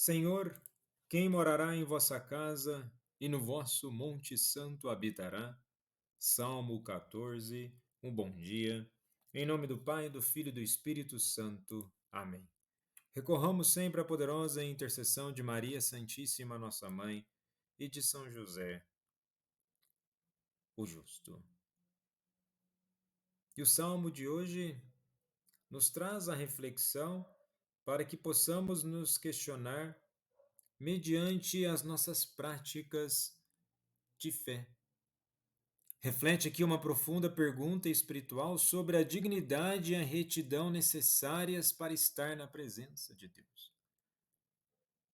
Senhor, quem morará em vossa casa e no vosso monte santo habitará? Salmo 14. Um bom dia. Em nome do Pai, do Filho e do Espírito Santo. Amém. Recorramos sempre à poderosa intercessão de Maria Santíssima, nossa Mãe, e de São José, o Justo. E o Salmo de hoje nos traz a reflexão para que possamos nos questionar mediante as nossas práticas de fé. Reflete aqui uma profunda pergunta espiritual sobre a dignidade e a retidão necessárias para estar na presença de Deus.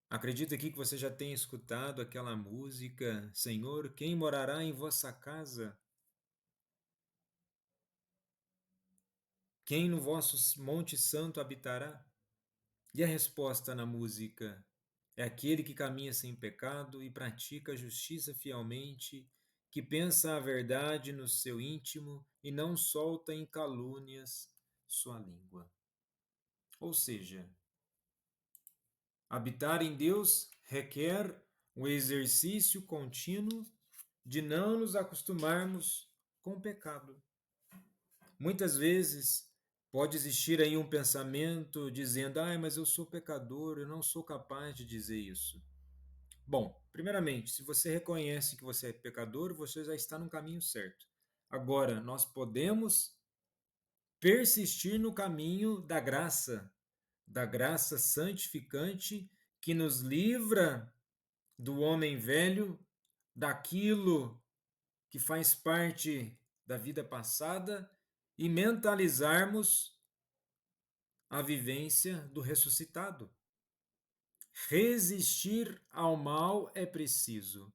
Acredito aqui que você já tenha escutado aquela música, Senhor, quem morará em vossa casa? Quem no vosso monte santo habitará? E a resposta na música é aquele que caminha sem pecado e pratica a justiça fielmente, que pensa a verdade no seu íntimo e não solta em calúnias sua língua. Ou seja, habitar em Deus requer o exercício contínuo de não nos acostumarmos com o pecado. Muitas vezes pode existir aí um pensamento dizendo: mas eu sou pecador, eu não sou capaz de dizer isso. Bom, primeiramente, se você reconhece que você é pecador, você já está no caminho certo. Agora, nós podemos persistir no caminho da graça santificante que nos livra do homem velho, daquilo que faz parte da vida passada e mentalizarmos a vivência do ressuscitado. Resistir ao mal é preciso.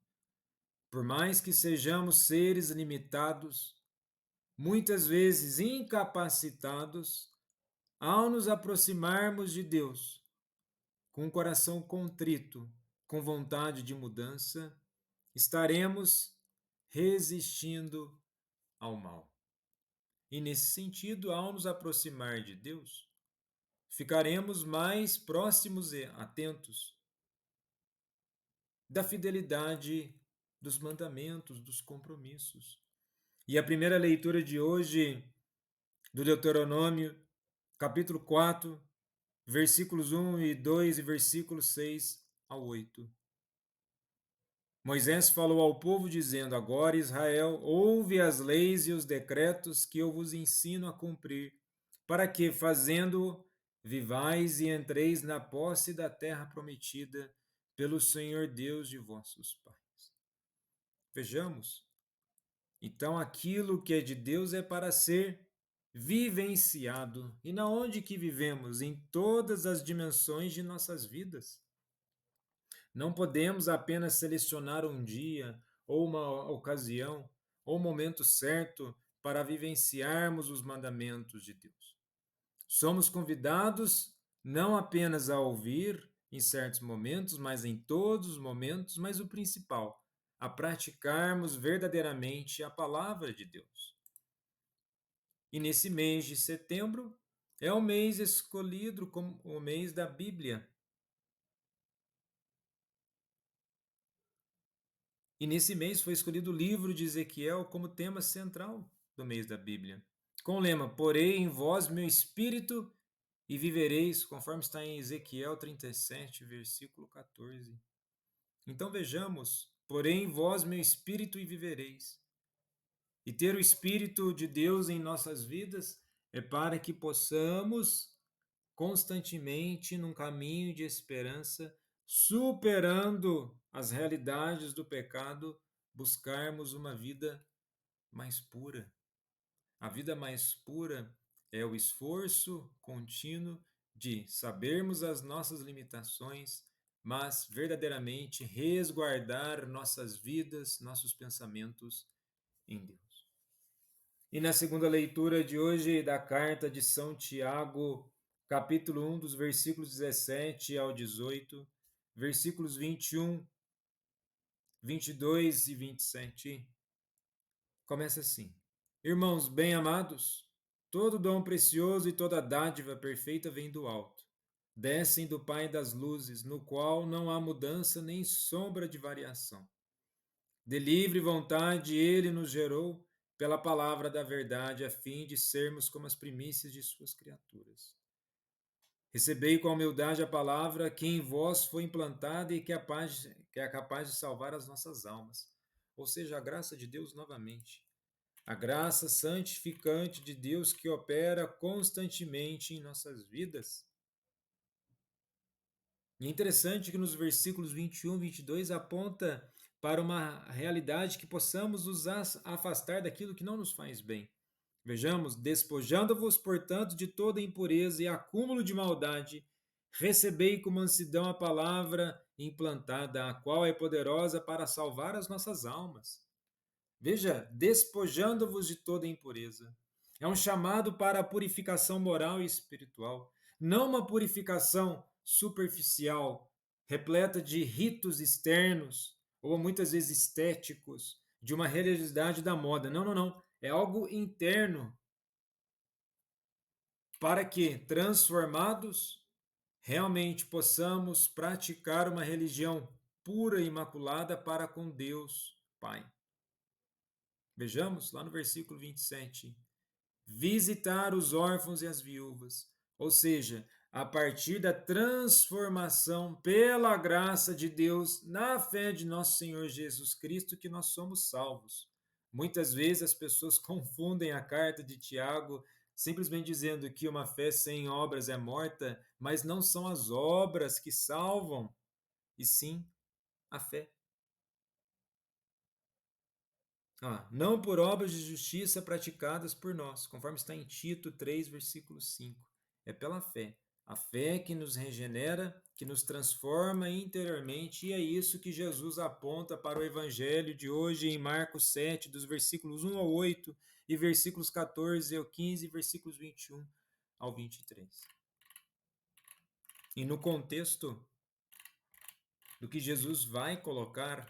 Por mais que sejamos seres limitados, muitas vezes incapacitados, ao nos aproximarmos de Deus, com um coração contrito, com vontade de mudança, estaremos resistindo ao mal. E nesse sentido, ao nos aproximar de Deus, ficaremos mais próximos e atentos da fidelidade dos mandamentos, dos compromissos. E a primeira leitura de hoje do Deuteronômio, capítulo 4, versículos 1 e 2 e versículos 6 ao 8. Moisés falou ao povo dizendo: Agora, Israel, ouve as leis e os decretos que eu vos ensino a cumprir, para que, fazendo, vivais e entreis na posse da terra prometida pelo Senhor Deus de vossos pais. Vejamos, então aquilo que é de Deus é para ser vivenciado. E na onde que vivemos? Em todas as dimensões de nossas vidas. Não podemos apenas selecionar um dia, ou uma ocasião, ou um momento certo para vivenciarmos os mandamentos de Deus. Somos convidados não apenas a ouvir em certos momentos, mas em todos os momentos, mas o principal, a praticarmos verdadeiramente a palavra de Deus. E nesse mês de setembro é o mês escolhido como o mês da Bíblia. E nesse mês foi escolhido o livro de Ezequiel como tema central do mês da Bíblia. Com o lema: Porei em vós meu espírito e vivereis, conforme está em Ezequiel 37, versículo 14. Então vejamos: Porei em vós meu espírito e vivereis. E ter o Espírito de Deus em nossas vidas é para que possamos constantemente num caminho de esperança, superando as realidades do pecado, buscarmos uma vida mais pura. A vida mais pura é o esforço contínuo de sabermos as nossas limitações, mas verdadeiramente resguardar nossas vidas, nossos pensamentos em Deus. E na segunda leitura de hoje da carta de São Tiago, capítulo 1, dos versículos 17 ao 18, versículos 21, 22 e 27, começa assim: Irmãos bem-amados, todo dom precioso e toda dádiva perfeita vem do alto, descem do Pai das luzes, no qual não há mudança nem sombra de variação. De livre vontade ele nos gerou pela palavra da verdade, a fim de sermos como as primícias de suas criaturas. Recebei com humildade a palavra que em vós foi implantada e que é capaz de salvar as nossas almas. Ou seja, a graça de Deus novamente. A graça santificante de Deus que opera constantemente em nossas vidas. E é interessante que nos versículos 21 e 22 aponta para uma realidade que possamos nos afastar daquilo que não nos faz bem. Vejamos, despojando-vos, portanto, de toda impureza e acúmulo de maldade, recebei com mansidão a palavra implantada, a qual é poderosa para salvar as nossas almas. Veja, despojando-vos de toda impureza. É um chamado para a purificação moral e espiritual, não uma purificação superficial, repleta de ritos externos ou muitas vezes estéticos, de uma religiosidade da moda. Não, não, não. É algo interno para que, transformados, realmente possamos praticar uma religião pura e imaculada para com Deus Pai. Vejamos lá no versículo 27. Visitar os órfãos e as viúvas, ou seja, a partir da transformação pela graça de Deus na fé de nosso Senhor Jesus Cristo que nós somos salvos. Muitas vezes as pessoas confundem a carta de Tiago simplesmente dizendo que uma fé sem obras é morta, mas não são as obras que salvam, e sim a fé. Não por obras de justiça praticadas por nós, conforme está em Tito 3, versículo 5. É pela fé. A fé que nos regenera, que nos transforma interiormente, e é isso que Jesus aponta para o evangelho de hoje em Marcos 7, dos versículos 1 ao 8, e versículos 14 ao 15, e versículos 21 ao 23. E no contexto do que Jesus vai colocar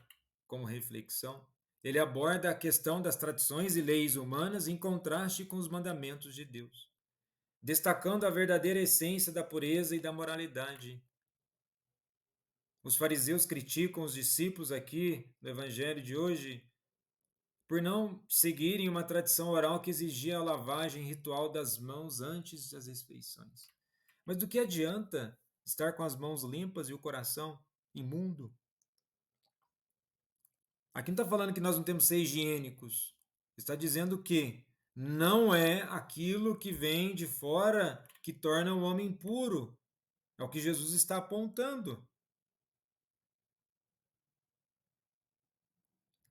como reflexão, ele aborda a questão das tradições e leis humanas em contraste com os mandamentos de Deus, destacando a verdadeira essência da pureza e da moralidade. Os fariseus criticam os discípulos aqui no evangelho de hoje por não seguirem uma tradição oral que exigia a lavagem ritual das mãos antes das refeições. Mas do que adianta estar com as mãos limpas e o coração imundo? Aqui não está falando que nós não temos que ser higiênicos. Está dizendo que não é aquilo que vem de fora que torna o homem puro. É o que Jesus está apontando.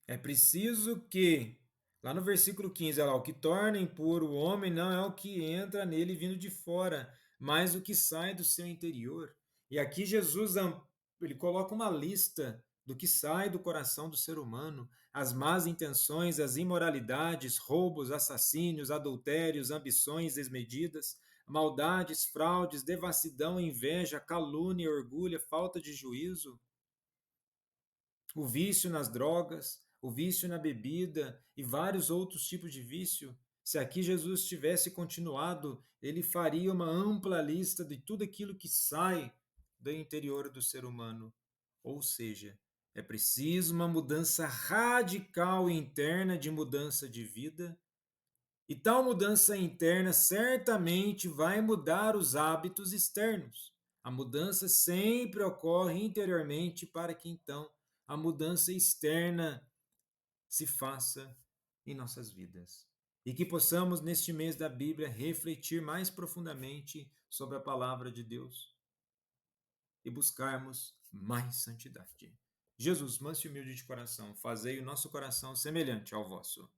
É preciso que, lá no versículo 15, olha lá, o que torna impuro o homem não é o que entra nele vindo de fora, mas o que sai do seu interior. E aqui Jesus ele coloca uma lista do que sai do coração do ser humano, as más intenções, as imoralidades, roubos, assassínios, adultérios, ambições desmedidas, maldades, fraudes, devassidão, inveja, calúnia, orgulho, falta de juízo, o vício nas drogas, o vício na bebida e vários outros tipos de vício. Se aqui Jesus tivesse continuado, ele faria uma ampla lista de tudo aquilo que sai do interior do ser humano. Ou seja, é preciso uma mudança radical interna de mudança de vida. E tal mudança interna certamente vai mudar os hábitos externos. A mudança sempre ocorre interiormente para que então a mudança externa se faça em nossas vidas. E que possamos, neste mês da Bíblia, refletir mais profundamente sobre a palavra de Deus e buscarmos mais santidade. Jesus, manso e humilde de coração, fazei o nosso coração semelhante ao vosso.